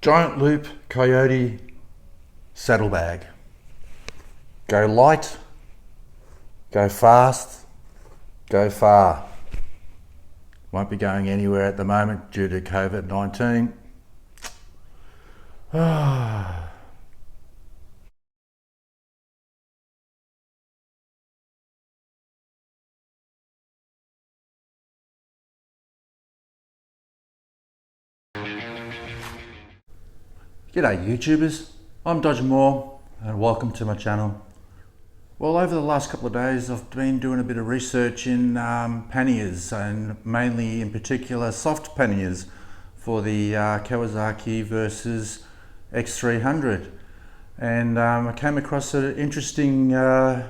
Giant Loop Coyote Saddlebag. Go light, go fast, go far. Won't be going anywhere at the moment due to COVID-19. G'day YouTubers, I'm Mohr and welcome to my channel. Well, over the last couple of days I've been doing a bit of research in panniers, and mainly in particular soft panniers for the Kawasaki Versys X300, and I came across an interesting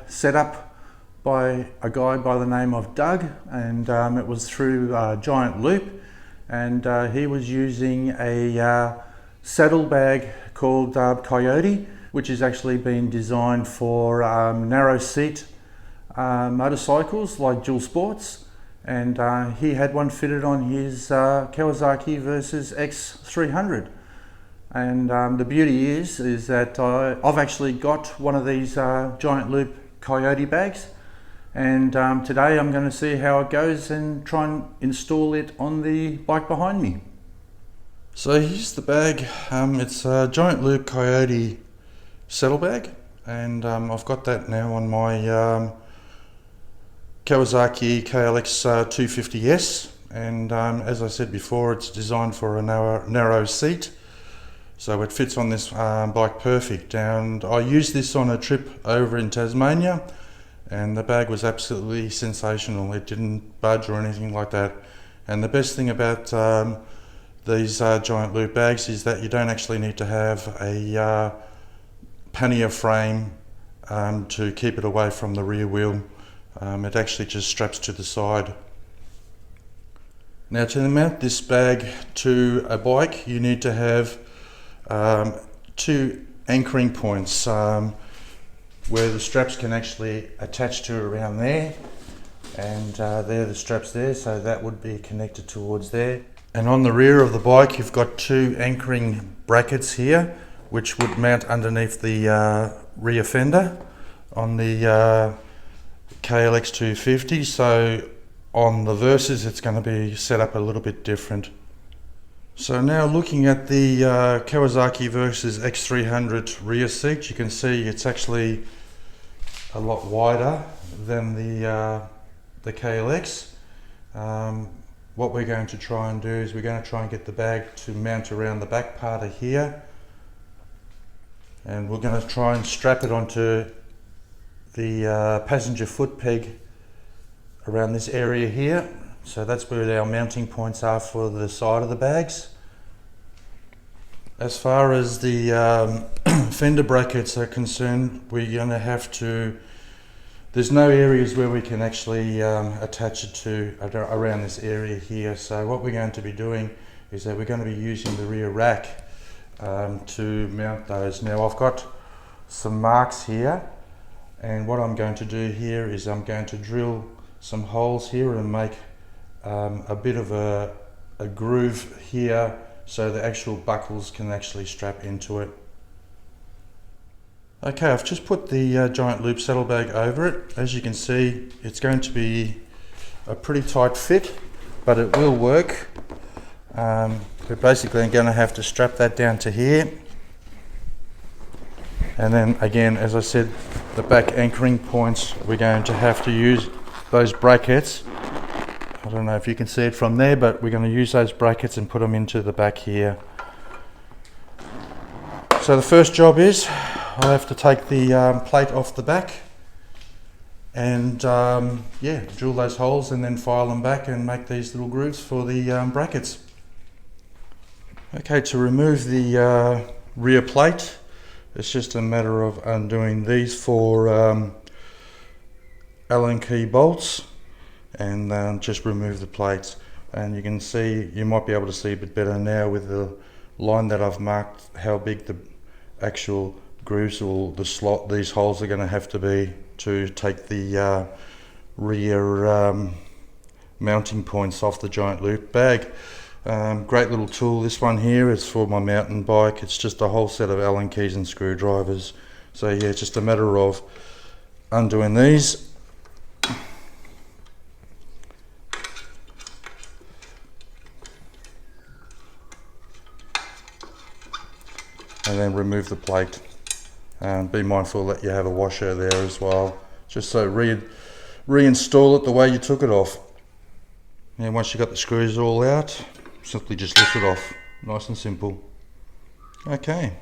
setup by a guy by the name of Doug, and it was through Giant Loop, and he was using a saddlebag called Coyote, which has actually been designed for narrow seat motorcycles like dual sports, and he had one fitted on his Kawasaki Versys X300. And the beauty is that I've actually got one of these Giant Loop Coyote bags, and today I'm going to see how it goes and try and install it on the bike behind me. So here's the bag. It's a Giant Loop Coyote saddlebag, and I've got that now on my Kawasaki KLX 250S, and as I said before, it's designed for a narrow seat, so it fits on this bike perfect. And I used this on a trip over in Tasmania, and the bag was absolutely sensational. It didn't budge or anything like that. And the best thing about these Giant Loop bags is that you don't actually need to have a pannier frame to keep it away from the rear wheel. It actually just straps to the side. Now, to mount this bag to a bike, you need to have two anchoring points where the straps can actually attach to around there, and they're the straps there, so that would be connected towards there. And on the rear of the bike, you've got two anchoring brackets here, which would mount underneath the rear fender on the KLX 250. So on the Versys, it's going to be set up a little bit different. So now looking at the Kawasaki Versys X300 rear seat, you can see it's actually a lot wider than the KLX. What we're going to try and do is we're going to try and get the bag to mount around the back part of here, and we're going to try and strap it onto the passenger foot peg around this area here. So that's where our mounting points are for the side of the bags. As far as the fender brackets are concerned, we're going to have to, there's no areas where we can actually attach it to around this area here. So what we're going to be doing is that we're going to be using the rear rack to mount those. Now I've got some marks here, and what I'm going to do here is I'm going to drill some holes here and make a bit of a groove here so the actual buckles can actually strap into it. Okay, I've just put the Giant Loop saddlebag over it. As you can see, it's going to be a pretty tight fit, but it will work. We're basically going to have to strap that down to here. And then again, as I said, the back anchoring points, we're going to have to use those brackets. I don't know if you can see it from there, but we're going to use those brackets and put them into the back here. So the first job is I'll have to take the plate off the back and yeah, drill those holes and then file them back and make these little grooves for the brackets. Okay, to remove the rear plate, it's just a matter of undoing these four Allen key bolts and just remove the plates. And you can see, you might be able to see a bit better now with the line that I've marked how big the actual grooves or the slot these holes are going to have to be to take the rear mounting points off the Giant Loop bag. Great little tool. This one here is for my mountain bike. It's just a whole set of Allen keys and screwdrivers. So yeah, it's just a matter of undoing these. And then remove the plate. Be mindful that you have a washer there as well, just so reinstall it the way you took it off. And once you've got the screws all out, simply just lift it off. Nice and simple. Okay.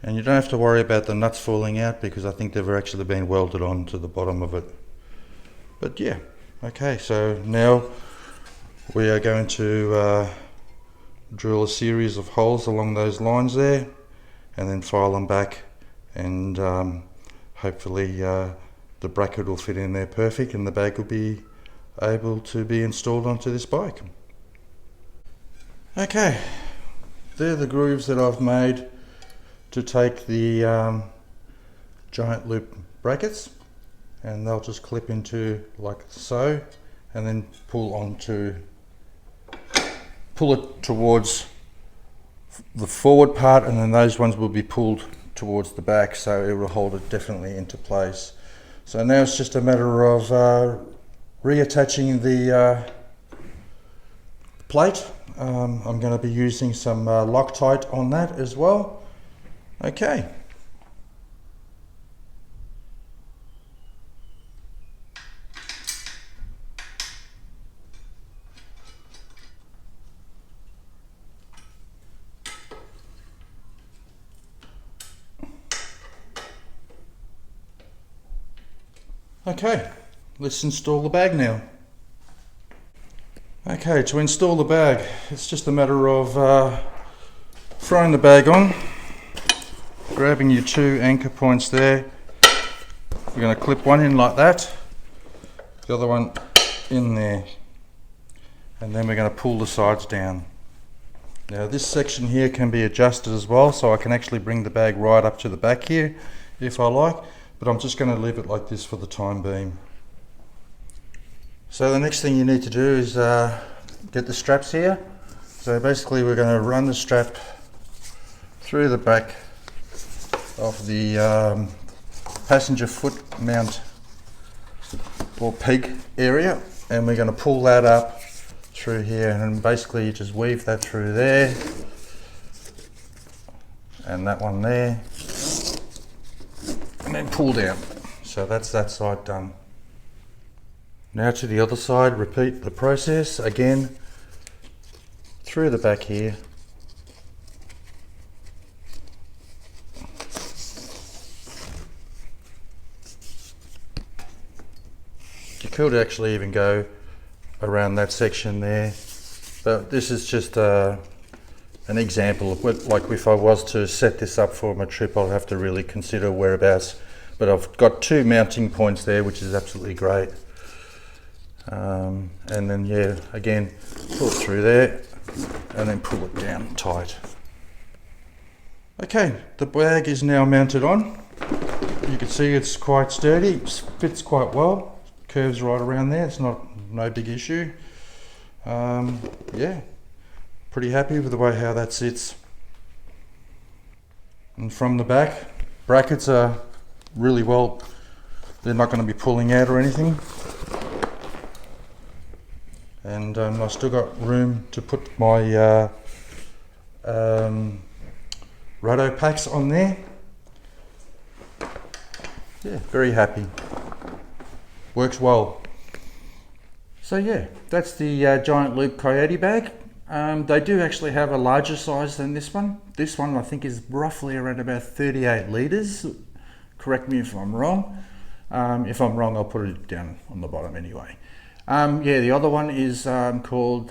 And you don't have to worry about the nuts falling out because I think they've actually been welded on to the bottom of it. But yeah, okay, so now we are going to drill a series of holes along those lines there and then file them back, and hopefully the bracket will fit in there perfect and the bag will be able to be installed onto this bike. Okay, they're the grooves that I've made to take the Giant Loop brackets, and they'll just clip into like so and then pull it towards the forward part, and then those ones will be pulled towards the back, so it will hold it definitely into place. So now it's just a matter of reattaching the plate. I'm going to be using some Loctite on that as well. Okay. Okay, let's install the bag now. Okay, to install the bag, it's just a matter of throwing the bag on, grabbing your two anchor points there. We're going to clip one in like that, the other one in there, and then we're going to pull the sides down. Now this section here can be adjusted as well, so I can actually bring the bag right up to the back here if I like, but I'm just going to leave it like this for the time being. So the next thing you need to do is get the straps here. So basically we're going to run the strap through the back of the passenger foot mount or peg area, and we're going to pull that up through here, and basically you just weave that through there and that one there, and then pull down. So that's that side done. Now to the other side, repeat the process again through the back here. You could actually even go around that section there, but this is just an example of what, like if I was to set this up for my trip, I'll have to really consider whereabouts, but I've got two mounting points there, which is absolutely great. And then yeah, again, pull it through there and then pull it down tight. Okay, the bag is now mounted on. You can see it's quite sturdy, it fits quite well, curves right around there, it's no big issue. Yeah, pretty happy with the way how that sits. And from the back, brackets are really well, they're not going to be pulling out or anything. And I've still got room to put my roto packs on there. Yeah, very happy. Works well. So yeah, that's the Giant Loop Coyote bag. They do actually have a larger size than this one. This one I think is roughly around about 38 litres. Correct me if I'm wrong. If I'm wrong, I'll put it down on the bottom anyway. Yeah, the other one is called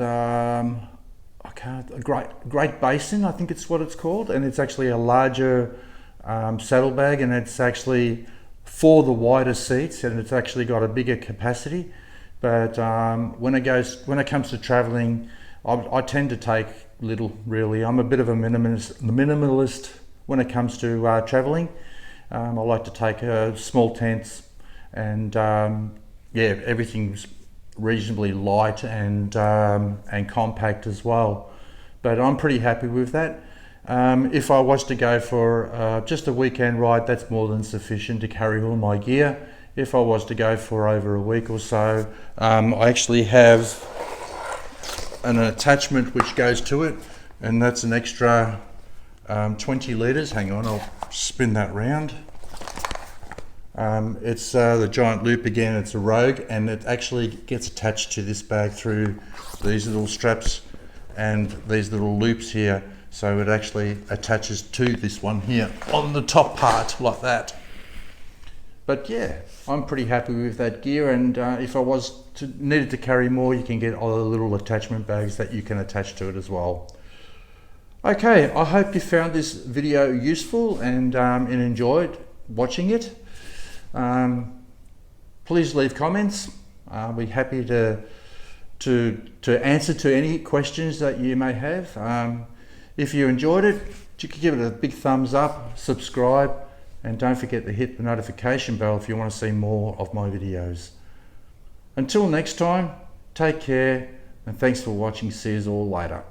Great Basin, I think it's what it's called, and it's actually a larger saddlebag, and it's actually for the wider seats, and it's actually got a bigger capacity. But when it comes to traveling, I tend to take little, really. I'm a bit of a minimalist when it comes to traveling. I like to take small tents, and yeah, everything's reasonably light and compact as well. But I'm pretty happy with that. If I was to go for just a weekend ride, that's more than sufficient to carry all my gear. If I was to go for over a week or so, I actually have an attachment which goes to it, and that's an extra 20 litres. Hang on, I'll spin that round. It's the Giant Loop again, it's a Rogue, and it actually gets attached to this bag through these little straps and these little loops here. So it actually attaches to this one here on the top part like that. But yeah, I'm pretty happy with that gear, and if I needed to carry more, you can get other little attachment bags that you can attach to it as well. Okay, I hope you found this video useful and enjoyed watching it. Please leave comments. I'll be happy to answer to any questions that you may have. If you enjoyed it, you could give it a big thumbs up, subscribe, and don't forget to hit the notification bell if you want to see more of my videos. Until next time, take care, and thanks for watching. See you all later.